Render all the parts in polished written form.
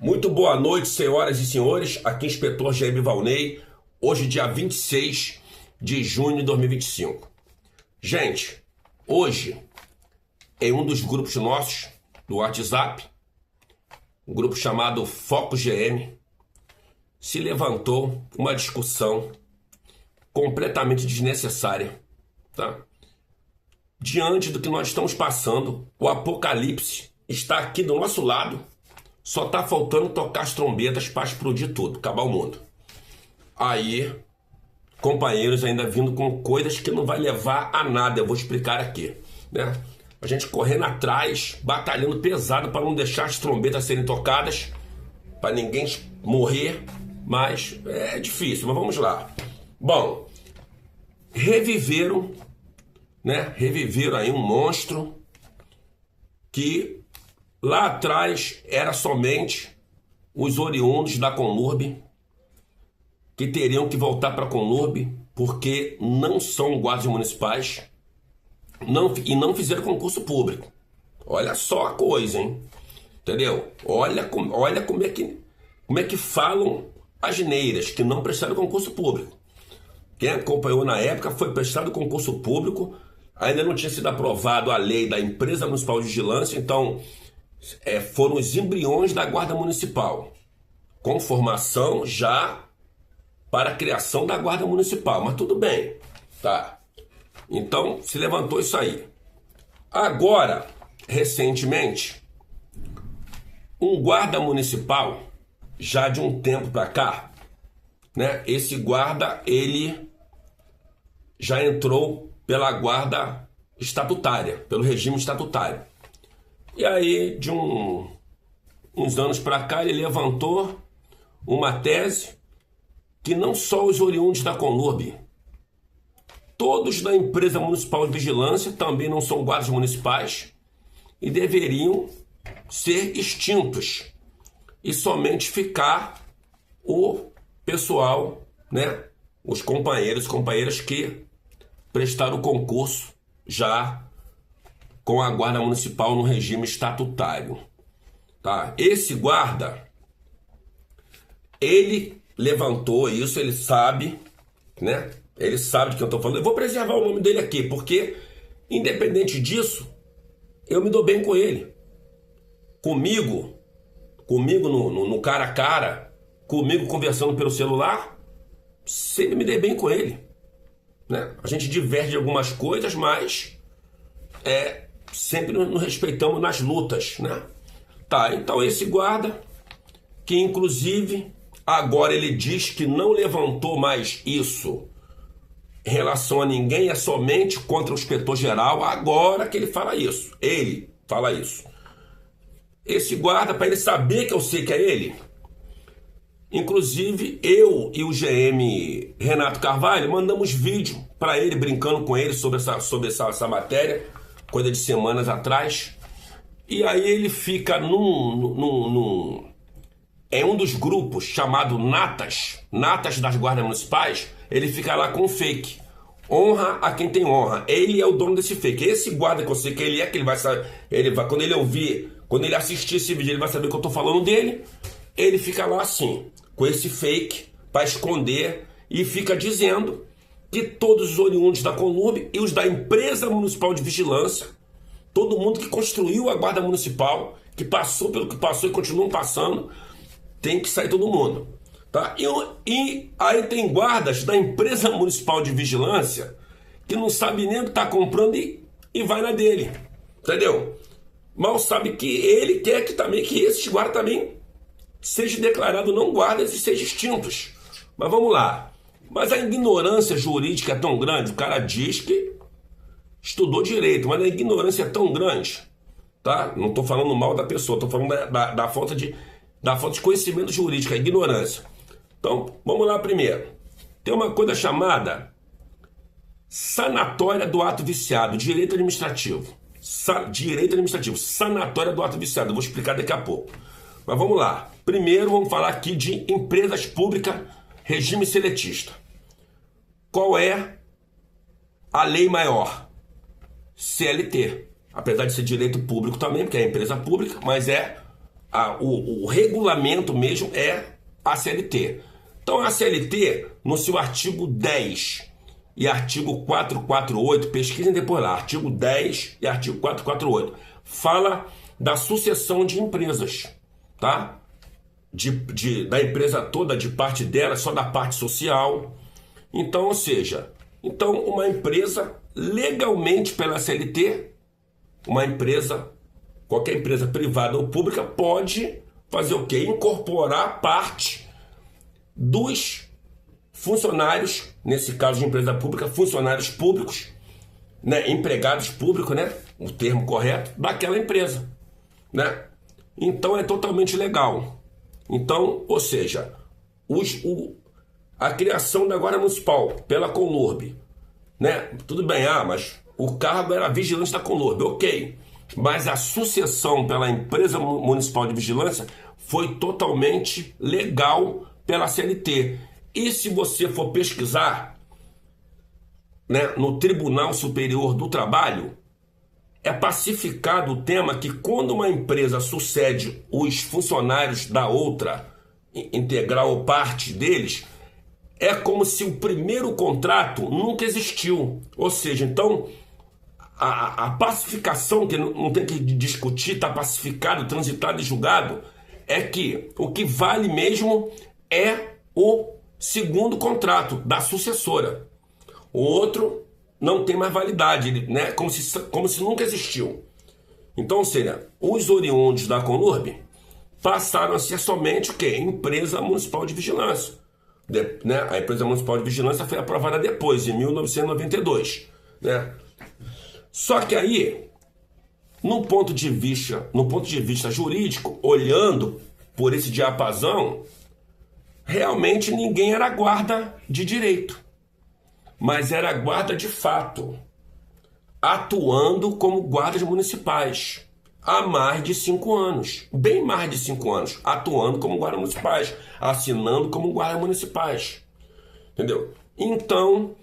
Muito boa noite, senhoras e senhores. Aqui Inspetor Jaime Valnei. Hoje, dia 26 de junho de 2025. Gente, hoje, em um dos grupos nossos do WhatsApp, um grupo chamado Foco GM, se levantou uma discussão completamente desnecessária, tá? Diante do que nós estamos passando, o apocalipse está aqui do nosso lado. Só tá faltando tocar as trombetas para explodir tudo, acabar o mundo. Aí, companheiros ainda vindo com coisas que não vai levar a nada, eu vou explicar aqui, né? A gente correndo atrás, batalhando pesado para não deixar as trombetas serem tocadas, para ninguém morrer, mas é difícil, mas vamos lá. Bom, reviveram, né? Reviveram aí um monstro que lá atrás era somente os oriundos da Conlurb que teriam que voltar para a Conlurb porque não são guardas municipais e não fizeram concurso público. Olha só a coisa, hein? Entendeu? Olha como é que falam as neiras que não prestaram concurso público. Quem acompanhou na época foi prestado concurso público, ainda não tinha sido aprovado a lei da Empresa Municipal de Vigilância, então foram os embriões da Guarda Municipal, com formação já para a criação da Guarda Municipal, mas tudo bem, tá? Então se levantou isso aí. Agora, recentemente, um guarda municipal, já de um tempo para cá, né? Esse guarda, ele já entrou pela guarda estatutária, pelo regime estatutário. E aí, de uns anos para cá, ele levantou uma tese que não só os oriundos da Conlurb, todos da Empresa Municipal de Vigilância também não são guardas municipais e deveriam ser extintos e somente ficar o pessoal, né, os companheiros e companheiras que prestaram o concurso já com a Guarda Municipal no regime estatutário, tá? Esse guarda, ele levantou isso, ele sabe, né? Ele sabe de que eu estou falando. Eu vou preservar o nome dele aqui, porque, independente disso, eu me dou bem com ele. Comigo no cara a cara, comigo conversando pelo celular, sempre me dei bem com ele, né? A gente diverge de algumas coisas, mas sempre nos respeitamos nas lutas, né? Tá, então esse guarda, que inclusive agora ele diz que não levantou mais isso em relação a ninguém, é somente contra o inspetor-geral, agora que ele fala isso. Ele fala isso. Esse guarda, para ele saber que eu sei que é ele, inclusive eu e o GM Renato Carvalho mandamos vídeo para ele, brincando com ele sobre essa matéria, coisa de semanas atrás. E aí ele fica em um dos grupos chamado Natas das Guardas Municipais, ele fica lá com fake. Honra a quem tem honra. Ele é o dono desse fake. Esse guarda que eu sei que ele é, que ele vai saber, quando ele assistir esse vídeo, ele vai saber que eu tô falando dele. Ele fica lá assim, com esse fake, para esconder, e fica dizendo que todos os oriundos da Conlurb e os da Empresa Municipal de Vigilância, todo mundo que construiu a Guarda Municipal, que passou pelo que passou e continuam passando, tem que sair todo mundo, tá? E aí tem guardas da Empresa Municipal de Vigilância que não sabe nem o que está comprando e vai na dele, entendeu? Mal sabe que ele quer que esses guardas também sejam declarados não guardas e sejam extintos. Mas vamos lá. Mas a ignorância jurídica é tão grande, o cara diz que estudou direito, mas a ignorância é tão grande, tá? Não estou falando mal da pessoa, estou falando da falta de conhecimento jurídico, a ignorância. Então, vamos lá primeiro. Tem uma coisa chamada sanatória do ato viciado, direito administrativo. Direito administrativo, sanatória do ato viciado. Eu vou explicar daqui a pouco. Mas vamos lá. Primeiro, vamos falar aqui de empresas públicas, regime seletista. Qual é a lei maior? CLT. Apesar de ser direito público também, porque é empresa pública, mas é o regulamento mesmo é a CLT. Então a CLT, no seu artigo 10 e artigo 448, pesquisem depois lá, artigo 10 e artigo 448, fala da sucessão de empresas, tá? Da empresa toda, de parte dela, só da parte social. Então, ou seja, uma empresa legalmente pela CLT, qualquer empresa privada ou pública pode fazer o quê? Incorporar parte dos funcionários, nesse caso de empresa pública, funcionários públicos, né, empregados públicos, né, o termo correto, daquela empresa, né? Então é totalmente legal. Então, ou seja, a criação da Guarda Municipal pela Conlurb, né? Tudo bem, mas o cargo era vigilante da Conlurb, ok. Mas a sucessão pela empresa municipal de vigilância foi totalmente legal pela CLT. E se você for pesquisar, né, no Tribunal Superior do Trabalho, é pacificado o tema que quando uma empresa sucede os funcionários da outra, integral ou parte deles, é como se o primeiro contrato nunca existiu. Ou seja, então, a pacificação, que não tem que discutir, está pacificado, transitado e julgado, é que o que vale mesmo é o segundo contrato da sucessora. O outro não tem mais validade, né? Como se nunca existiu. Então, ou seja, os oriundos da Conlurb passaram a ser somente o quê? Empresa Municipal de Vigilância. Né? A Empresa Municipal de Vigilância foi aprovada depois, em 1992. Né? Só que aí, no ponto de vista jurídico, olhando por esse diapasão, realmente ninguém era guarda de direito, mas era guarda de fato, atuando como guardas municipais há mais de 5 anos, bem mais de 5 anos, atuando como guardas municipais, assinando como guardas municipais, entendeu? Então,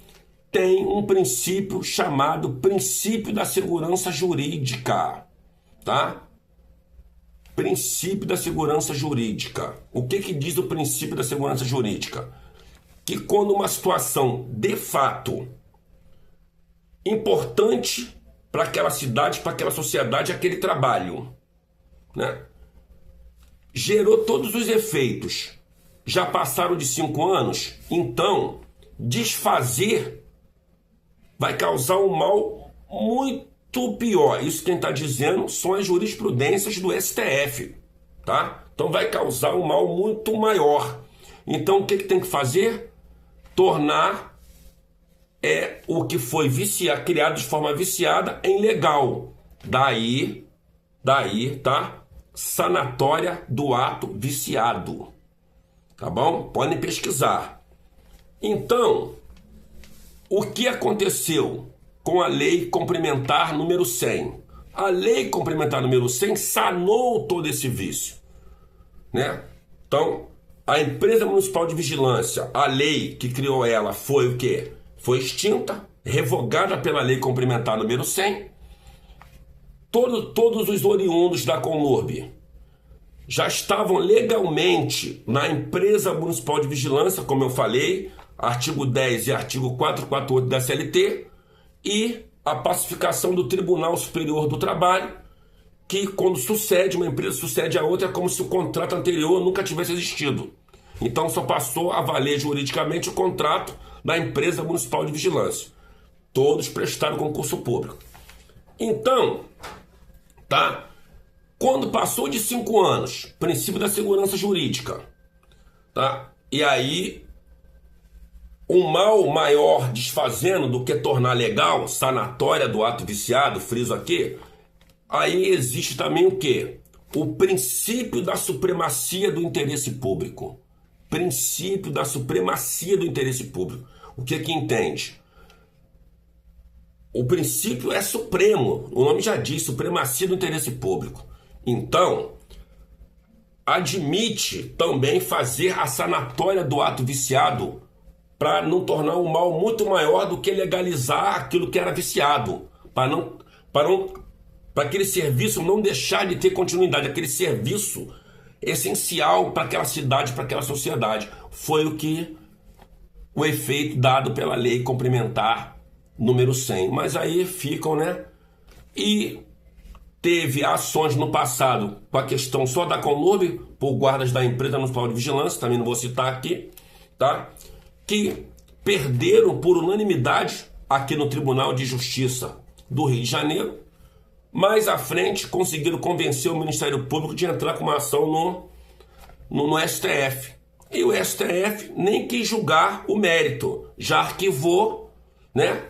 tem um princípio chamado princípio da segurança jurídica, tá? Princípio da segurança jurídica. O que diz o princípio da segurança jurídica? Que quando uma situação de fato importante para aquela cidade, para aquela sociedade, aquele trabalho, né, gerou todos os efeitos, já passaram de 5 anos, então desfazer vai causar um mal muito pior. Isso quem está dizendo são as jurisprudências do STF, tá? Então vai causar um mal muito maior. Então o que tem que fazer? Tornar o que foi criado de forma viciada em legal. Daí, tá? Sanatória do ato viciado. Tá bom? Podem pesquisar. Então, o que aconteceu com a Lei Complementar número 100? A Lei Complementar número 100 sanou todo esse vício, né? Então, a Empresa Municipal de Vigilância, a lei que criou ela foi o quê? Foi extinta, revogada pela Lei Complementar número 100. Todos os oriundos da Conlurb já estavam legalmente na Empresa Municipal de Vigilância, como eu falei, artigo 10 e artigo 448 da CLT, e a pacificação do Tribunal Superior do Trabalho, que quando uma empresa sucede a outra, é como se o contrato anterior nunca tivesse existido. Então só passou a valer juridicamente o contrato da Empresa Municipal de Vigilância. Todos prestaram concurso público. Então, tá? Quando passou de 5 anos, princípio da segurança jurídica, tá? E aí, um mal maior desfazendo do que tornar legal, sanatória do ato viciado, friso aqui, aí existe também o quê? O princípio da supremacia do interesse público. Princípio da supremacia do interesse público. O que entende? O princípio é supremo, o nome já diz, supremacia do interesse público. Então, admite também fazer a sanatória do ato viciado para não tornar um mal muito maior do que legalizar aquilo que era viciado, para aquele serviço não deixar de ter continuidade, aquele serviço essencial para aquela cidade, para aquela sociedade. Foi o efeito dado pela lei complementar número 100. Mas aí ficam, né? E teve ações no passado com a questão só da Conlurb, por guardas da empresa municipal de vigilância, também não vou citar aqui, tá? Que perderam por unanimidade aqui no Tribunal de Justiça do Rio de Janeiro. Mais à frente conseguiram convencer o Ministério Público de entrar com uma ação no STF. E o STF nem quis julgar o mérito, já arquivou, né?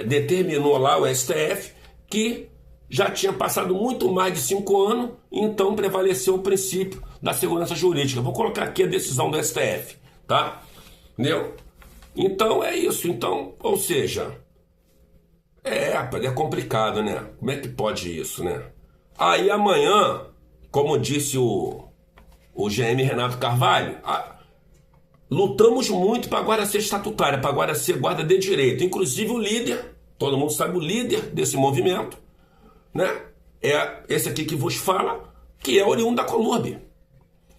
Determinou lá o STF que já tinha passado muito mais de 5 anos, então prevaleceu o princípio da segurança jurídica. Vou colocar aqui a decisão do STF, tá? Entendeu? Então é isso. Então, ou seja, é complicado, né? Como é que pode isso, né? Aí amanhã, como disse o GM Renato Carvalho, lutamos muito para a guarda ser estatutária, para a guarda ser guarda de direito. Inclusive o líder, todo mundo sabe o líder desse movimento, né? É esse aqui que vos fala, que é oriundo da Conlurb,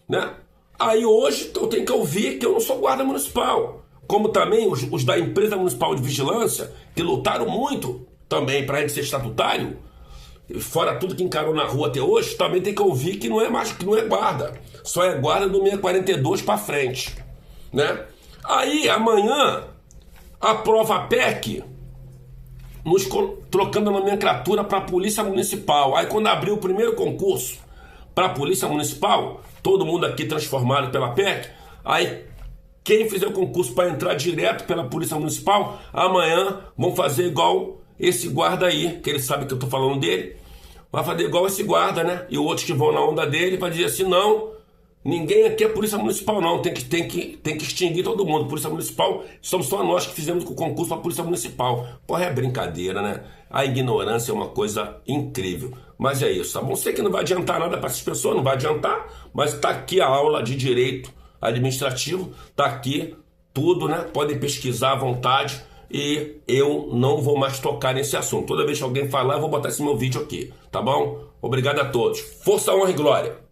né? Aí hoje eu tenho que ouvir que eu não sou guarda municipal, como também os da empresa municipal de vigilância, que lutaram muito também para a gente ser estatutário, fora tudo que encarou na rua até hoje, também tem que ouvir que não é mais, que não é guarda, só é guarda do 642 para frente, né? Aí amanhã aprova a PEC trocando a nomenclatura para a Polícia Municipal. Aí quando abriu o primeiro concurso para a Polícia Municipal, todo mundo aqui transformado pela PEC, aí quem fizer o concurso para entrar direto pela Polícia Municipal, amanhã vão fazer igual esse guarda aí, que ele sabe que eu estou falando dele, vai fazer igual esse guarda, né? E outros que vão na onda dele vai dizer assim, não, ninguém aqui é Polícia Municipal não, tem que extinguir todo mundo. Polícia Municipal, somos só nós que fizemos o concurso para a Polícia Municipal. Porra, é brincadeira, né? A ignorância é uma coisa incrível. Mas é isso, tá bom? Sei que não vai adiantar nada para essas pessoas, não vai adiantar, mas tá aqui a aula de direito administrativo, tá aqui tudo, né? Podem pesquisar à vontade e eu não vou mais tocar nesse assunto. Toda vez que alguém falar, eu vou botar esse meu vídeo aqui, tá bom? Obrigado a todos. Força, honra e glória!